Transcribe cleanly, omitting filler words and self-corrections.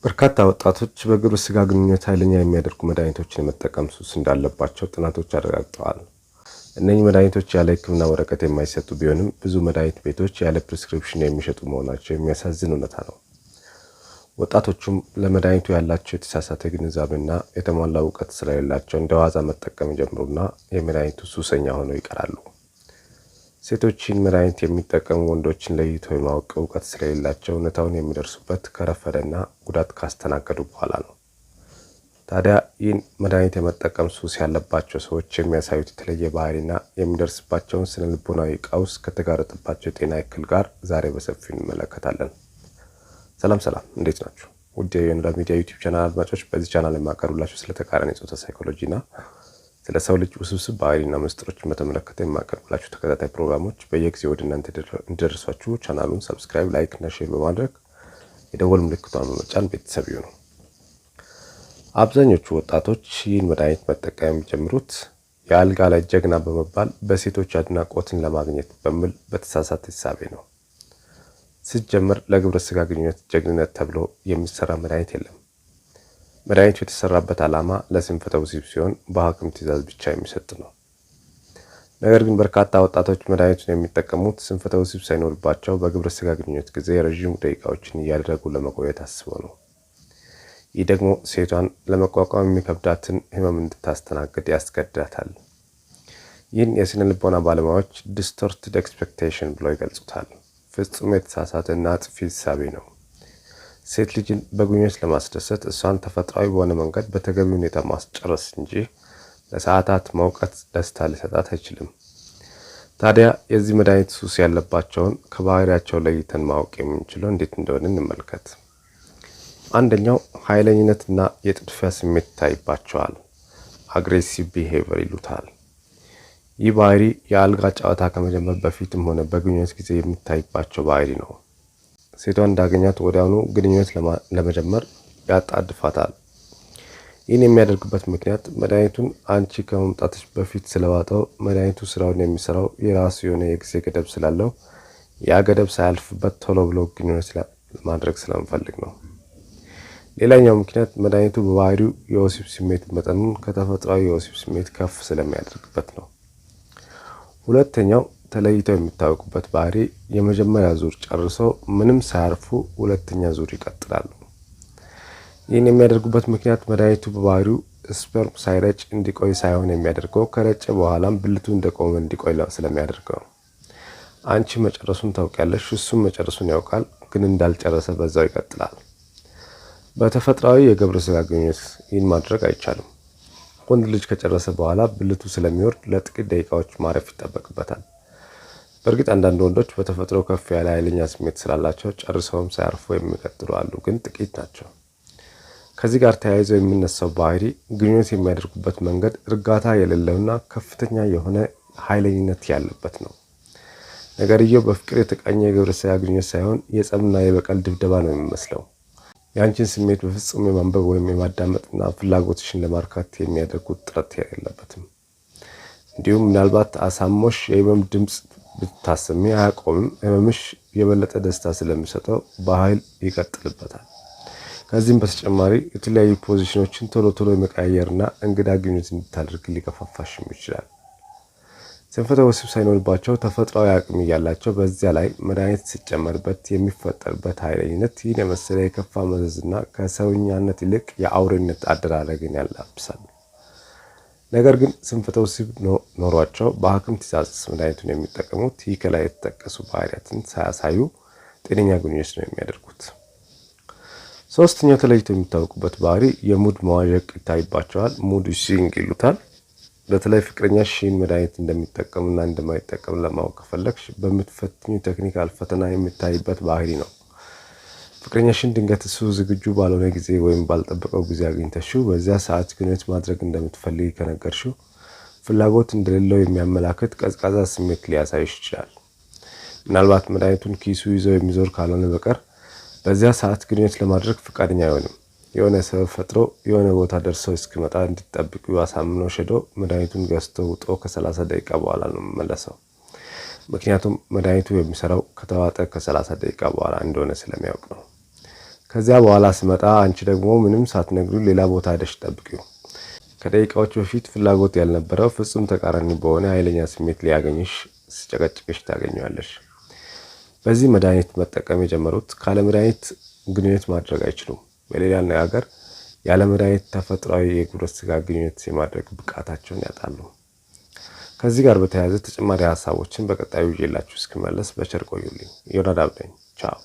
በርካታ ወጣቶች በግብረ ስጋ ግንኙነት ኃይለኛ የሚያደርጉ መድኃኒቶችን የመጠቀም ሱስ እንዳለባቸው ጥናቶች አረጋግጠዋል። እነዚህ መድኃኒቶች ያለ ሕክምና ወረቀት የማይሰጡ ቢሆንም ብዙ መድኃኒት ቤቶች ያለ ፕሪስክሪፕሽን የሚሸጡ መሆናቸው የሚያሳዝን እውነታ ነው። ወጣቶቹም ለመድኃኒቱ ያላቸው የተሳሳተ ግንዛቤና የተሟላ እውቀት ስለሌላቸው እንደ ዋዛ መጠቀም ጀምሩና የመድኃኒቱ ሱሰኛ ሆነው ይቀራሉ። ሴቶችን መድኃኒት የሚጠቀሙ ወንዶችን ለይቶ የማወቅ እውቀት ስለሌላቸው እውነታውን የሚደርሱበት ከረፈደና ጉዳት ካስተናገዱ በኋላ ነው። ታዲያ ይህን መድኃኒት የመጠቀም ሱስ ያለባቸው ሰዎች የሚያሳዩት የተለየ ባህሪና የሚደርስባቸውን ስነ ልቦናዊ ቀውስ ከተጋረጠባቸው የጤና እክል ጋር ዛሬ በሰፊው እንመለከታለን። ሰላም፣ እንዴት ናችሁ? ውድ የዮንዳ ሚዲያ ዩቲዩብ ቻናል አድማጮች፣ በዚህ ቻናል የማቀርብላችሁ ስለ ተቃራኒ ጾታ ሳይኮሎጂና ስለ ሰው ልጅ ውስብስብ ባህሪና ምስጢሮችን በተመለከተ የማቀርብላችሁ ተከታታይ ፕሮግራሞች በየጊዜው ወደ እናንተ እንዲደርሷችሁ ቻናሉን ሰብስክራይብ፣ ላይክ እና ሼር በማድረግ የደወል ምልክቷን በመጫን ቤተሰብ ይሁኑ። አብዛኞቹ ወጣቶች ይህን መድኃኒት መጠቀም የሚጀምሩት የአልጋ ላይ ጀግና በመባል በሴቶች አድናቆትን ለማግኘት በሚል በተሳሳተ እሳቤ ነው። ሲጀመር ለግብረ ስጋ ግንኙነት ጀግንነት ተብሎ የሚሰራ መድኃኒት የለም። መድኃኒቱ የተሰራበት ዓላማ ለስንፈተ ወሲብ ሲሆን በሐኪም ትዕዛዝ ብቻ የሚሰጥ ነው። ነገር ግን በርካታ ወጣቶች መድኃኒቱን የሚጠቀሙት ስንፈተ ወሲብ ሳይኖርባቸው በግብረ ስጋ ግንኙነት ጊዜ ረዥም ደቂቃዎችን እያደረጉ ለመቆየት አስበው ነው። ይህ ደግሞ ሴቷን ለመቋቋም የሚከብዳትን ህመም እንድታስተናግድ ያስገድዳታል። ይህን የስነ ልቦና ባለሙያዎች ዲስቶርትድ ኤክስፔክቴሽን ብለው ይገልጹታል። ፍጹም የተሳሳተና አጥፊ እሳቤ ነው። ሴት ልጅን በግንኙነት ለማስደሰት እሷን ተፈጥሯዊ በሆነ መንገድ በተገቢ ሁኔታ ማስጨረስ እንጂ ለሰዓታት መውቀት ደስታ ሊሰጣት አይችልም። ታዲያ የዚህ መድኃኒት ሱስ ያለባቸውን ከባህሪያቸው ለይተን ማወቅ የምንችለው እንዴት እንደሆነ እንመልከት። አንደኛው ኃይለኝነትና የጥድፊያ ስሜት ይታይባቸዋል። አግሬሲቭ ቢሄቪየር ይሉታል። ይህ ባህሪ የአልጋ ጨዋታ ከመጀመር በፊትም ሆነ በግንኙነት ጊዜ የሚታይባቸው ባህሪ ነው። ሴቷን እንዳገኛት ወዲያውኑ ግንኙነት ለመጀመር ያጣድፋታል። ይህን የሚያደርግበት ምክንያት መድኃኒቱን አንቺ ከመምጣትሽ በፊት ስለዋጠው መድኃኒቱ ስራውን የሚሰራው የራሱ የሆነ የጊዜ ገደብ ስላለው ያ ገደብ ሳያልፍበት ቶሎ ብሎ ግንኙነት ማድረግ ስለምፈልግ ነው። ሌላኛው ምክንያት መድኃኒቱ በባህሪው የወሲብ ስሜት መጠኑን ከተፈጥሯዊ የወሲብ ስሜት ከፍ ስለሚያደርግበት ነው። ሁለተኛው ተለይተው የሚታወቁበት ባህሪ የመጀመሪያ ዙር ጨርሰው ምንም ሳያርፉ ሁለተኛ ዙር ይቀጥላሉ። ይህን የሚያደርጉበት ምክንያት መድኃኒቱ በባህሪው ስፐርም ሳይረጭ እንዲቆይ ሳይሆን የሚያደርገው ከረጨ በኋላም ብልቱ እንደቆመ እንዲቆይ ስለሚያደርገው። አንቺ መጨረሱን ታውቂያለሽ፣ እሱም መጨረሱን ያውቃል፣ ግን እንዳልጨረሰ በዛው ይቀጥላል። በተፈጥሯዊ የግብረ ስጋ ግንኙነት ይህን ማድረግ አይቻልም። ወንድ ልጅ ከጨረሰ በኋላ ብልቱ ስለሚወርድ ለጥቂት ደቂቃዎች ማረፍ ይጠበቅበታል። በእርግጥ አንዳንድ ወንዶች በተፈጥሮ ከፍ ያለ ኃይለኛ ስሜት ስላላቸው ጨርሰውም ሳያርፉ የሚቀጥሉ አሉ፣ ግን ጥቂት ናቸው። ከዚህ ጋር ተያይዘው የሚነሳው ባህሪ ግንኙነት የሚያደርጉበት መንገድ እርጋታ የሌለውና ከፍተኛ የሆነ ኃይለኝነት ያለበት ነው። ነገርየው በፍቅር የተቃኘ የግብረ ስጋ ግንኙነት ሳይሆን የጸብና የበቀል ድብደባ ነው የሚመስለው። የአንቺን ስሜት በፍጹም የማንበብ ወይም የማዳመጥና ፍላጎትሽን ለማርካት የሚያደርጉት ጥረት የለበትም። እንዲሁም ምናልባት አሳሞሽ የህመም ድምፅ ብታሰሚ አያቆምም። ህመምሽ የበለጠ ደስታ ስለሚሰጠው በኃይል ይቀጥልበታል። ከዚህም በተጨማሪ የተለያዩ ፖዚሽኖችን ቶሎ የመቀያየርና እንግዳ ግንኙነት እንድታደርግ ሊገፋፋሽም ይችላል። ስንፈተ ወሲብ ሳይኖርባቸው ተፈጥሯዊ አቅም እያላቸው በዚያ ላይ መድኃኒት ሲጨመርበት የሚፈጠርበት ኃይለኝነት ይህን የመሰለ የከፋ መዘዝና ከሰውኛነት ይልቅ የአውሬነት አደራረግን ያላብሳል። ነገር ግን ስንፈተ ወሲብ ኖሯቸው በሐኪም ትዕዛዝ መድኃኒቱን የሚጠቀሙት ይህ ከላይ የተጠቀሱ ባህሪያትን ሳያሳዩ ጤነኛ ግንኙነት ነው የሚያደርጉት። ሶስተኛው ተለይተው የሚታወቁበት ባህሪ የሙድ መዋዠቅ ይታይባቸዋል። ሙድ ስዊንግ ይሉታል። በተለይ ፍቅረኛ ሺን መድኃኒት እንደሚጠቀምና እንደማይጠቀም ለማወቅ ከፈለግሽ በምትፈትኙ ቴክኒካል ፈተና የሚታይበት ባህሪ ነው። ፍቅረኛሽን ድንገት እሱ ዝግጁ ባልሆነ ጊዜ ወይም ባልጠበቀው ጊዜ አግኝተሽው በዚያ ሰዓት ግንኙነት ማድረግ እንደምትፈልጊ ከነገርሽው ፍላጎት እንደሌለው የሚያመላክት ቀዝቃዛ ስሜት ሊያሳይሽ ይችላል። ምናልባት መድኃኒቱን ኪሱ ይዞ የሚዞር ካልሆነ በቀር በዚያ ሰዓት ግንኙነት ለማድረግ ፈቃደኛ አይሆንም። የሆነ ሰበብ ፈጥሮ የሆነ ቦታ ደርሰው እስኪመጣ እንዲጠብቁ አሳምኖ ሸዶ መድኃኒቱን ገዝቶ ውጦ ከ30 ደቂቃ በኋላ ነው የሚመለሰው። ምክንያቱም መድኃኒቱ የሚሰራው ከተዋጠ ከ30 ደቂቃ በኋላ እንደሆነ ስለሚያውቅ ነው። ከዚያ በኋላ ስመጣ አንቺ ደግሞ ምንም ሳትነግሩ ሌላ ቦታ ሄደሽ ጠብቂው። ከደቂቃዎች በፊት ፍላጎት ያልነበረው ፍጹም ተቃራኒ በሆነ ኃይለኛ ስሜት ሊያገኝሽ ሲጨቀጭቅሽ ታገኘዋለሽ። በዚህ መድኃኒት መጠቀም የጀመሩት ካለ መድኃኒት ግንኙነት ማድረግ አይችሉም። በሌላ አነጋገር ያለ መድኃኒት ተፈጥሯዊ የግብረ ሥጋ ግንኙነት የማድረግ ብቃታቸውን ያጣሉ። ከዚህ ጋር በተያያዘ ተጨማሪ ሀሳቦችን በቀጣዩ ይዤላችሁ እስክመለስ በቸር ቆዩልኝ። ዮናዳብ ነኝ። ቻው።